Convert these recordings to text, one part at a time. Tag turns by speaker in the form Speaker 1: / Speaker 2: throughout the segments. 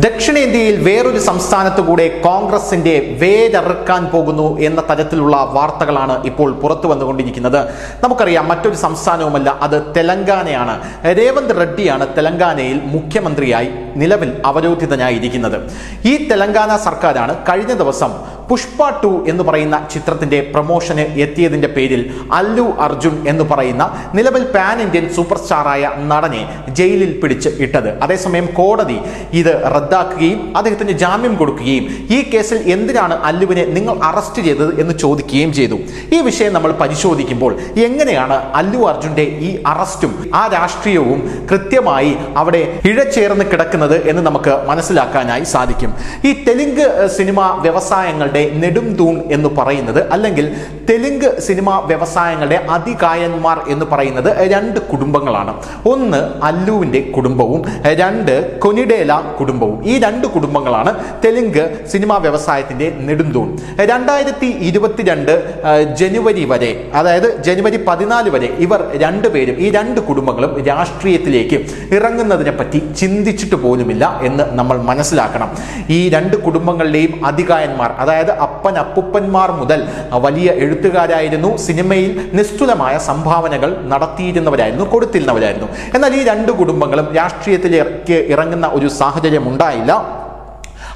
Speaker 1: ദക്ഷിണേന്ത്യയിൽ വേറൊരു സംസ്ഥാനത്ത് കൂടെ കോൺഗ്രസിന്റെ വേരറുക്കാൻ പോകുന്നു എന്ന തരത്തിലുള്ള വാർത്തകളാണ് ഇപ്പോൾ പുറത്തു വന്നുകൊണ്ടിരിക്കുന്നത്. നമുക്കറിയാം, മറ്റൊരു സംസ്ഥാനവുമല്ല, അത് തെലങ്കാനയാണ്. രേവന്ത് റെഡ്ഡിയാണ് തെലങ്കാനയിൽ മുഖ്യമന്ത്രിയായി നിലവിൽ അവരോധിതനായിരിക്കുന്നത്. ഈ തെലങ്കാന സർക്കാരാണ് കഴിഞ്ഞ ദിവസം പുഷ്പ 2 എന്ന് പറയുന്ന ചിത്രത്തിന്റെ പ്രൊമോഷന് എത്തിയതിന്റെ പേരിൽ അല്ലു അർജുൻ എന്ന് പറയുന്ന നിലവിൽ പാൻ ഇന്ത്യൻ സൂപ്പർ സ്റ്റാറായ നടനെ ജയിലിൽ പിടിച്ച് ഇട്ടത്. അതേസമയം കോടതി ഇത് റദ്ദാക്കുകയും അദ്ദേഹത്തിന് ജാമ്യം കൊടുക്കുകയും ഈ കേസിൽ എന്തിനാണ് അല്ലുവിനെ നിങ്ങൾ അറസ്റ്റ് ചെയ്തത് എന്ന് ചോദിക്കുകയും ചെയ്തു. ഈ വിഷയം നമ്മൾ പരിശോധിക്കുമ്പോൾ എങ്ങനെയാണ് അല്ലു അർജുന്റെ ഈ അറസ്റ്റും ആ രാഷ്ട്രീയവും കൃത്യമായി അവിടെ ഇഴചേർന്ന് കിടക്കുന്നത് എന്ന് നമുക്ക് മനസ്സിലാക്കാനായി സാധിക്കും. ഈ തെലുങ്ക് സിനിമ വ്യവസായങ്ങളുടെ നെടും തൂൺ എന്ന് പറയുന്നത്, അല്ലെങ്കിൽ തെലുങ്ക് സിനിമ വ്യവസായങ്ങളുടെ അതികായന്മാർ എന്ന് പറയുന്നത് രണ്ട് കുടുംബങ്ങളാണ്. ഒന്ന് അല്ലുവിന്റെ കുടുംബവും രണ്ട് കൊനിഡേല കുടുംബവും. ഈ രണ്ട് കുടുംബങ്ങളാണ് തെലുങ്ക് സിനിമാ വ്യവസായത്തിന്റെ നെടുന്തൂൺ. 2022 ജനുവരി വരെ, അതായത് ജനുവരി 14 വരെ ഇവർ രണ്ടുപേരും, ഈ രണ്ട് കുടുംബങ്ങളും രാഷ്ട്രീയത്തിലേക്ക് ഇറങ്ങുന്നതിനെ പറ്റി ചിന്തിച്ചിട്ട് പോലുമില്ല എന്ന് നമ്മൾ മനസ്സിലാക്കണം. ഈ രണ്ട് കുടുംബങ്ങളുടെയും അതികായന്മാർ, അതായത് അപ്പനപ്പൂപ്പന്മാർ മുതൽ വലിയ എഴുത്തുകാരായിരുന്നു, സിനിമയിൽ നിസ്തുലമായ സംഭാവനകൾ നടത്തിയിരുന്നവരായിരുന്നു, കൊടുത്തിരുന്നവരായിരുന്നു. എന്നാൽ ഈ രണ്ട് കുടുംബങ്ങളും രാഷ്ട്രീയത്തിലേക്ക് ഇറങ്ങുന്ന ഒരു സാഹചര്യം ഉണ്ടായില്ല.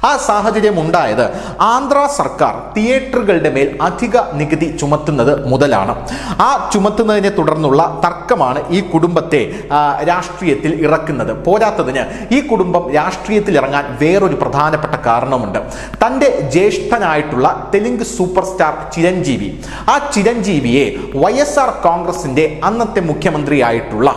Speaker 1: ആ സാഹചര്യം ഉണ്ടായത് ആന്ധ്ര സർക്കാർ തിയേറ്ററുകളുടെ മേൽ അധിക നികുതി ചുമത്തുന്നത് മുതലാണ്. ആ ചുമത്തുന്നതിനെ തുടർന്നുള്ള തർക്കമാണ് ഈ കുടുംബത്തെ രാഷ്ട്രീയത്തിൽ ഇറക്കുന്നത്. പോരാത്തതിന് ഈ കുടുംബം രാഷ്ട്രീയത്തിൽ ഇറങ്ങാൻ വേറൊരു പ്രധാനപ്പെട്ട കാരണമുണ്ട്. തൻ്റെ ജ്യേഷ്ഠനായിട്ടുള്ള തെലുങ്ക് സൂപ്പർ സ്റ്റാർ ചിരഞ്ജീവി, ആ ചിരഞ്ജീവിയെ YSR കോൺഗ്രസിന്റെ അന്നത്തെ മുഖ്യമന്ത്രിയായിട്ടുള്ള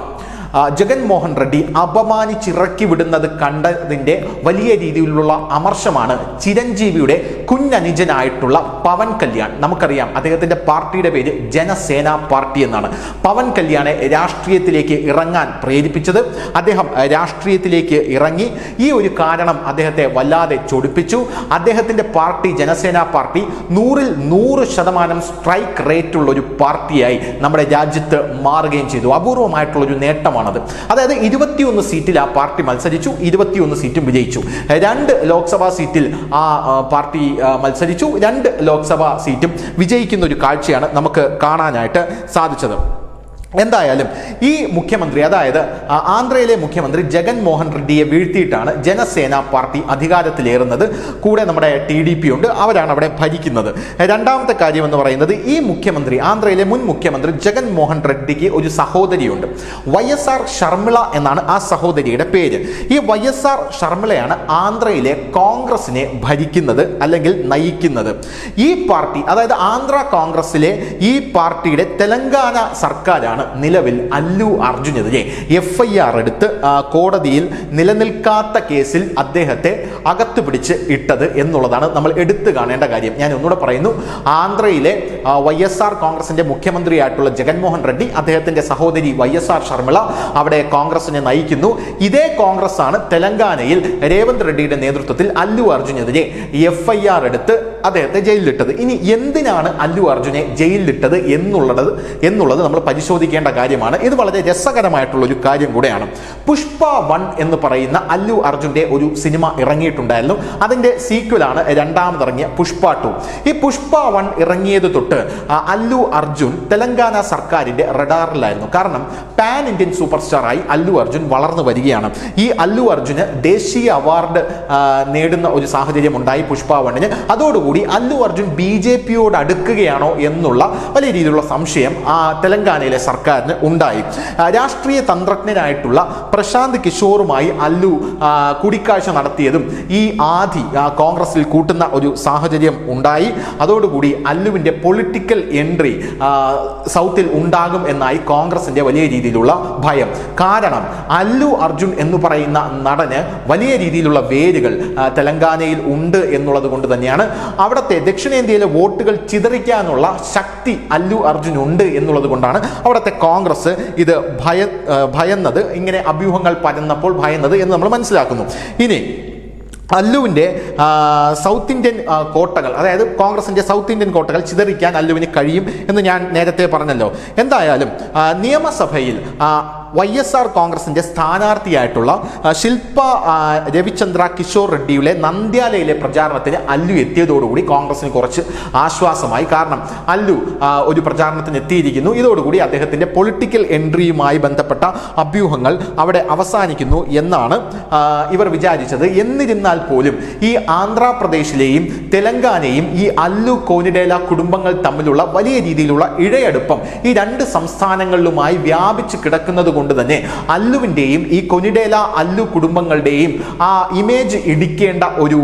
Speaker 1: ജഗൻമോഹൻ റെഡ്ഡി അപമാനിച്ചിറക്കി വിടുന്നത് കണ്ടതിൻ്റെ വലിയ രീതിയിലുള്ള അമർഷമാണ് ചിരഞ്ജീവിയുടെ കുഞ്ഞനുജനായിട്ടുള്ള പവൻ കല്യാൺ. നമുക്കറിയാം, അദ്ദേഹത്തിൻ്റെ പാർട്ടിയുടെ പേര് ജനസേന പാർട്ടി എന്നാണ്. പവൻ കല്യാണെ രാഷ്ട്രീയത്തിലേക്ക് ഇറങ്ങാൻ പ്രേരിപ്പിച്ചത്, അദ്ദേഹം രാഷ്ട്രീയത്തിലേക്ക് ഇറങ്ങി. ഈ ഒരു കാരണം അദ്ദേഹത്തെ വല്ലാതെ ചൊടിപ്പിച്ചു. അദ്ദേഹത്തിൻ്റെ പാർട്ടി, ജനസേന പാർട്ടി, 100% സ്ട്രൈക്ക് റേറ്റുള്ള ഒരു പാർട്ടിയായി നമ്മുടെ രാജ്യത്ത് മാറുകയും ചെയ്തു. അപൂർവമായിട്ടുള്ളൊരു നേട്ടമാണ്. അതായത് 21 സീറ്റിൽ ആ പാർട്ടി മത്സരിച്ചു, 21 സീറ്റും വിജയിച്ചു. 2 ലോക്സഭാ സീറ്റിൽ ആ പാർട്ടി മത്സരിച്ചു, 2 ലോക്സഭാ സീറ്റും വിജയിക്കുന്ന ഒരു കാഴ്ചയാണ് നമുക്ക് കാണാനായിട്ട് സാധിച്ചത്. എന്തായാലും ഈ മുഖ്യമന്ത്രി, അതായത് ആന്ധ്രയിലെ മുഖ്യമന്ത്രി ജഗൻമോഹൻ റെഡ്ഡിയെ വീഴ്ത്തിയിട്ടാണ് ജനസേന പാർട്ടി അധികാരത്തിലേറുന്നത്. കൂടെ നമ്മുടെ TDP ഉണ്ട്, അവരാണ് അവിടെ ഭരിക്കുന്നത്. രണ്ടാമത്തെ കാര്യം എന്ന് പറയുന്നത്, ഈ മുഖ്യമന്ത്രി, ആന്ധ്രയിലെ മുൻ മുഖ്യമന്ത്രി ജഗൻമോഹൻ റെഡ്ഡിക്ക് ഒരു സഹോദരിയുണ്ട്. YSR ഷർമിള എന്നാണ് ആ സഹോദരിയുടെ പേര്. ഈ YSR ഷർമിളയാണ് ആന്ധ്രയിലെ കോൺഗ്രസിനെ ഭരിക്കുന്നത്, അല്ലെങ്കിൽ നയിക്കുന്നത്. ഈ പാർട്ടി, അതായത് ആന്ധ്ര കോൺഗ്രസിലെ ഈ പാർട്ടിയുടെ തെലങ്കാന സർക്കാരാണ് നിലവിൽ അല്ലു അർജുനെതിരെ FIR എടുത്ത് കോടതിയിൽ നിലനിൽക്കാത്ത കേസിൽ അദ്ദേഹത്തെ അകത്ത് പിടിച്ച് ഇട്ടത് എന്നുള്ളതാണ് നമ്മൾ എടുത്തു കാണേണ്ട കാര്യം. ഞാൻ ഒന്നുകൂടെ പറയുന്നു, ആന്ധ്രയിലെ YSR കോൺഗ്രസിന്റെ മുഖ്യമന്ത്രിയായിട്ടുള്ള ജഗൻമോഹൻ റെഡ്ഡി, അദ്ദേഹത്തിന്റെ സഹോദരി YSR ഷർമിള അവിടെ കോൺഗ്രസിനെ നയിക്കുന്നു. ഇതേ കോൺഗ്രസ് ആണ് തെലങ്കാനയിൽ രേവന്ത് റെഡ്ഡിയുടെ നേതൃത്വത്തിൽ അല്ലു അർജുനെതിരെ FIR എടുത്ത് അദ്ദേഹത്തെ ജയിലിലിട്ടത്. ഇനി എന്തിനാണ് അല്ലു അർജുനെ ജയിലിലിട്ടത് എന്നുള്ളത് നമ്മൾ പരിശോധിക്കേണ്ട കാര്യമാണ്. ഇത് വളരെ രസകരമായിട്ടുള്ള ഒരു കാര്യം കൂടെയാണ്. പുഷ്പ 1 എന്ന് പറയുന്ന അല്ലു അർജുന്റെ ഒരു സിനിമ ഇറങ്ങിയിട്ടുണ്ടായിരുന്നു. അതിന്റെ സീക്വലാണ് രണ്ടാമതിറങ്ങിയ പുഷ്പ 2. ഈ പുഷ്പ 1 ഇറങ്ങിയത് തൊട്ട് അല്ലു അർജുൻ തെലങ്കാന സർക്കാരിന്റെ റഡാറിലായിരുന്നു. കാരണം പാൻ ഇന്ത്യൻ സൂപ്പർ സ്റ്റാറായി അല്ലു അർജുൻ വളർന്നു വരികയാണ്. ഈ അല്ലു അർജുന് ദേശീയ അവാർഡ് നേടുന്ന ഒരു സാഹചര്യം ഉണ്ടായി പുഷ്പ 1-ന്. അതോടുകൂടി അല്ലു അർജുൻ BJPയോട് അടുക്കുകയാണോ എന്നുള്ള വലിയ രീതിയിലുള്ള സംശയം തെലങ്കാനയിലെ സർക്കാരിന് ഉണ്ടായി. രാഷ്ട്രീയ തന്ത്രജ്ഞനായിട്ടുള്ള പ്രശാന്ത് കിഷോറുമായി അല്ലു കൂടിക്കാഴ്ച നടത്തിയതും ഈ ആധി കോൺഗ്രസിൽ കൂട്ടുന്ന ഒരു സാഹചര്യം ഉണ്ടായി. അതോടുകൂടി അല്ലുവിൻ്റെ പൊളിറ്റിക്കൽ എൻട്രി സൗത്തിൽ ഉണ്ടാകും എന്നായി കോൺഗ്രസിന്റെ വലിയ രീതിയിലുള്ള ഭയം. കാരണം അല്ലു അർജുൻ എന്ന് പറയുന്ന നടന് വലിയ രീതിയിലുള്ള വേരുകൾ തെലങ്കാനയിൽ ഉണ്ട് എന്നുള്ളത് കൊണ്ട് തന്നെയാണ് അവിടുത്തെ ദക്ഷിണേന്ത്യയിലെ വോട്ടുകൾ ചിതറിക്കാനുള്ള ശക്തി അല്ലു അർജുൻ ഉണ്ട് എന്നുള്ളത് കൊണ്ടാണ് അവിടുത്തെ കോൺഗ്രസ് ഇത് ഭയന്നത്, ഇങ്ങനെ അഭ്യൂഹങ്ങൾ പരന്നപ്പോൾ ഭയന്നത് എന്ന് നമ്മൾ മനസ്സിലാക്കുന്നു. ഇനി അല്ലുവിൻ്റെ സൗത്ത് ഇന്ത്യൻ കോട്ടകൾ, അതായത് കോൺഗ്രസിൻ്റെ സൗത്ത് ഇന്ത്യൻ കോട്ടകൾ ചിതറിക്കാൻ അല്ലുവിന് കഴിയും എന്ന് ഞാൻ നേരത്തെ പറഞ്ഞല്ലോ. എന്തായാലും നിയമസഭയിൽ YSR കോൺഗ്രസിന്റെ സ്ഥാനാർത്ഥിയായിട്ടുള്ള ശില്പ രവിചന്ദ്ര കിഷോർ റെഡ്ഡിയുടെ നന്ദ്യാലയിലെ പ്രചാരണത്തിന് അല്ലു എത്തിയതോടുകൂടി കോൺഗ്രസിന് കുറച്ച് ആശ്വാസമായി. കാരണം അല്ലു ഒരു പ്രചാരണത്തിന് എത്തിയിരിക്കുന്നു. ഇതോടുകൂടി അദ്ദേഹത്തിന്റെ പൊളിറ്റിക്കൽ എൻട്രിയുമായി ബന്ധപ്പെട്ട അഭ്യൂഹങ്ങൾ അവിടെ അവസാനിക്കുന്നു എന്നാണ് ഇവർ വിചാരിച്ചത്. എന്നിരുന്നാൽ പോലും ഈ ആന്ധ്രാപ്രദേശിലെയും തെലങ്കാനയും ഈ അല്ലു കോനിഡേല കുടുംബങ്ങൾ തമ്മിലുള്ള വലിയ രീതിയിലുള്ള ഇഴയടുപ്പം ഈ രണ്ട് സംസ്ഥാനങ്ങളിലുമായി വ്യാപിച്ചു കിടക്കുന്നത് കൊണ്ട് തന്നെ അല്ലുവിൻ്റെയും ഈ കൊനിഡേല അല്ലു കുടുംബങ്ങളുടെയും ആ ഇമേജ് ഇടിക്കേണ്ട ഒരു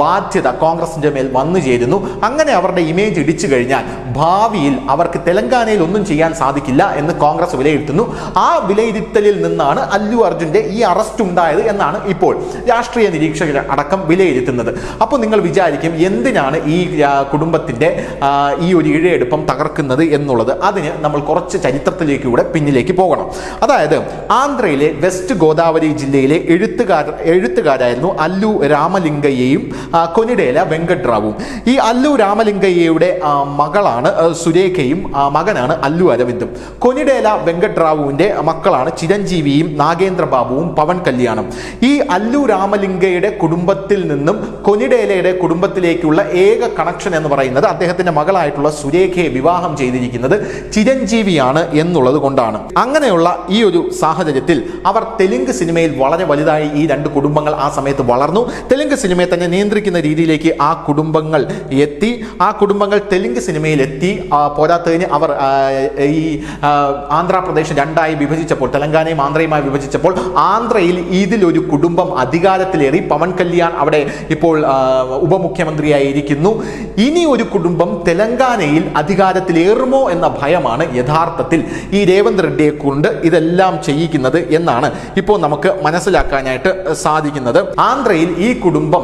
Speaker 1: ബാധ്യത കോൺഗ്രസിന്റെ മേൽ വന്നു ചേരുന്നു. അങ്ങനെ അവരുടെ ഇമേജ് ഇടിച്ചു കഴിഞ്ഞാൽ ഭാവിയിൽ അവർക്ക് തെലങ്കാനയിൽ ഒന്നും ചെയ്യാൻ സാധിക്കില്ല എന്ന് കോൺഗ്രസ് വിലയിരുത്തുന്നു. ആ വിലയിരുത്തലിൽ നിന്നാണ് അല്ലു അർജുന്റെ ഈ അറസ്റ്റ് ഉണ്ടായത് എന്നാണ് ഇപ്പോൾ രാഷ്ട്രീയ നിരീക്ഷകർ അടക്കം വിലയിരുത്തുന്നത്. അപ്പോൾ നിങ്ങൾ വിചാരിക്കും എന്തിനാണ് ഈ കുടുംബത്തിന്റെ ഈ ഒരു ഇഴയെടുപ്പം തകർക്കുന്നത് എന്നുള്ളത്. അതിന് നമ്മൾ കുറച്ച് ചരിത്രത്തിലേക്കൂടെ പിന്നിലേക്ക് പോകണം. അതായത് ആന്ധ്രയിലെ വെസ്റ്റ് ഗോദാവരി ജില്ലയിലെ എഴുത്തുകാരായിരുന്നു അല്ലു രാമലിംഗയ്യയും കൊനിഡേല വെങ്കട്രാവും. ഈ അല്ലു രാമലിംഗയ്യയുടെ മകളാണ് സുരേഖയും മകനാണ് അല്ലു അരവിന്ദും. കൊനിഡേല വെങ്കട്രാവുവിന്റെ മക്കളാണ് ചിരഞ്ജീവിയും നാഗേന്ദ്രബാബുവും പവൻ കല്യാണും. ഈ അല്ലു രാമലിംഗയുടെ കുടുംബത്തിൽ നിന്നും കൊനിഡേലയുടെ കുടുംബത്തിലേക്കുള്ള ഏക കണക്ഷൻ എന്ന് പറയുന്നത് അദ്ദേഹത്തിന്റെ മകളായിട്ടുള്ള സുരേഖയെ വിവാഹം ചെയ്തിരിക്കുന്നത് ചിരഞ്ജീവിയാണ് എന്നുള്ളത് കൊണ്ടാണ്. അങ്ങനെയുള്ള ഈ ഒരു സാഹചര്യത്തിൽ അവർ തെലുങ്ക് സിനിമയിൽ വളരെ വലുതായി ഈ രണ്ട് കുടുംബങ്ങൾ ആ സമയത്ത് വളർന്നു. തെലുങ്ക് സിനിമയെ തന്നെ നിയന്ത്രിക്കുന്ന രീതിയിലേക്ക് ആ കുടുംബങ്ങൾ എത്തി. ആ കുടുംബങ്ങൾ തെലുങ്ക് സിനിമയിൽ എത്തി. പോരാത്തതിന് അവർ ഈ ആന്ധ്രാപ്രദേശ് രണ്ടായി വിഭജിച്ചപ്പോൾ, തെലങ്കാനയും ആന്ധ്രയുമായി വിഭജിച്ചപ്പോൾ ആന്ധ്രയിൽ ഇതിലൊരു കുടുംബം അധികാരത്തിലേറി. പവൻ കല്യാൺ അവിടെ ഇപ്പോൾ ഉപമുഖ്യമന്ത്രിയായിരിക്കുന്നു. ഇനി ഒരു കുടുംബം തെലങ്കാനയിൽ അധികാരത്തിലേറുമോ എന്ന ഭയമാണ് യഥാർത്ഥത്തിൽ ഈ രേവന്ത് റെഡ്ഡിയെ കൊണ്ട് ഇതെല്ലാം ചെയ്യിക്കുന്നത് എന്നാണ് ഇപ്പോൾ നമുക്ക് മനസ്സിലാക്കാനായിട്ട് സാധിക്കുന്നത്. ആന്ധ്രയിൽ ഈ കുടുംബം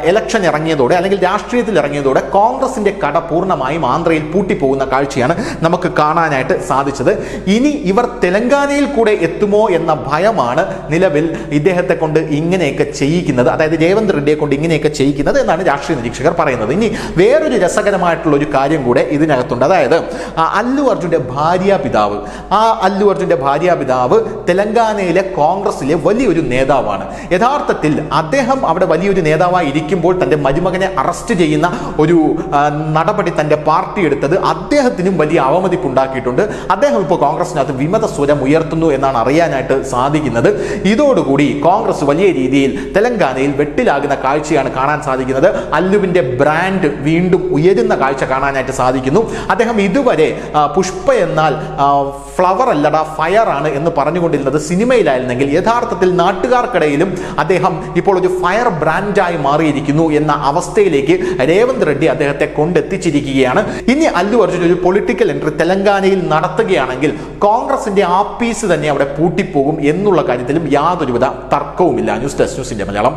Speaker 1: ഇലക്ഷൻ ഇറങ്ങിയതോടെ അല്ലെങ്കിൽ രാഷ്ട്രീയത്തിൽ ഇറങ്ങിയതോടെ കോൺഗ്രസിന്റെ കട പൂർണ്ണമായും ആന്ധ്രയിൽ പൂട്ടിപ്പോകുന്ന കാഴ്ചയാണ് നമുക്ക് കാണാനായിട്ട് സാധിച്ചത്. ഇനി ഇവർ തെലങ്കാനയിൽ കൂടെ എത്തുമോ എന്ന ഭയമാണ് നിലവിൽ ഇദ്ദേഹത്തെ കൊണ്ട് ഇങ്ങനെയൊക്കെ ചെയ്യിക്കുന്നത്, അതായത് രേവന്ത് റെഡ്ഡിയെ കൊണ്ട് ഇങ്ങനെയൊക്കെ ചെയ്യിക്കുന്നത് എന്നാണ് രാഷ്ട്രീയ നിരീക്ഷകർ പറയുന്നത്. ഇനി വേറൊരു രസകരമായിട്ടുള്ള ഒരു കാര്യം കൂടെ ഇതിനകത്തുണ്ട്. അതായത് അല്ലു അർജുന്റെ ഭാര്യാപിതാവ്, ആ അല്ലു അർജുന്റെ ഭാര്യാപിതാവ് തെലങ്കാനയിലെ കോൺഗ്രസിലെ വലിയൊരു നേതാവാണ്. യഥാർത്ഥത്തിൽ അദ്ദേഹം അവിടെ വലിയൊരു നേതാവായി ഇരിക്കുമ്പോൾ തന്റെ മരുമകനെ അറസ്റ്റ് ചെയ്യുന്ന ഒരു നടപടി തന്റെ പാർട്ടി എടുത്തത് അദ്ദേഹത്തിനും വലിയ അവമതിപ്പ് ഉണ്ടാക്കിയിട്ടുണ്ട്. അദ്ദേഹം ഇപ്പോൾ കോൺഗ്രസിനകത്ത് വിമത സ്വരം ഉയർത്തുന്നു എന്നാണ് അറിയാനായിട്ട് സാധിക്കുന്നത്. ഇതോടുകൂടി കോൺഗ്രസ് വലിയ രീതിയിൽ തെലങ്കാനയിൽ വെട്ടിലാകുന്ന കാഴ്ചയാണ് കാണാൻ സാധിക്കുന്നത്. അല്ലുവിന്റെ ബ്രാൻഡ് വീണ്ടും ഉയരുന്ന കാഴ്ച കാണാനായിട്ട് സാധിക്കുന്നു. അദ്ദേഹം ഇതുവരെ പുഷ്പ എന്നാൽ ഫ്ലവർ അല്ലടാ ഫയർ ആണ് എന്ന് പറഞ്ഞുകൊണ്ടിരുന്നത് സിനിമയിലായിരുന്നെങ്കിൽ യഥാർത്ഥത്തിൽ നാട്ടുകാർക്കിടയിലും അദ്ദേഹം ഇപ്പോൾ ഒരു ഫയർ ബ്രാൻഡായി മാറിയിരിക്കുന്നു എന്ന അവസ്ഥയിലേക്ക് രേവന്ത് റെഡ്ഡി അദ്ദേഹത്തെ കൊണ്ടെത്തിച്ചിരിക്കുകയാണ്. ഇനി അല്ലു അർജുൻ ഒരു പൊളിറ്റിക്കൽ എൻട്രി തെലങ്കാനയിൽ നടത്തുകയാണെങ്കിൽ കോൺഗ്രസിന്റെ ആപ്പീസ് തന്നെ അവിടെ പൂട്ടിപ്പോകും എന്നുള്ള കാര്യത്തിലും യാതൊരുവിധ തർക്കവുമില്ല. ന്യൂസ് ഡെസ്ക് ന്യൂസിന്റെ മലയാളം.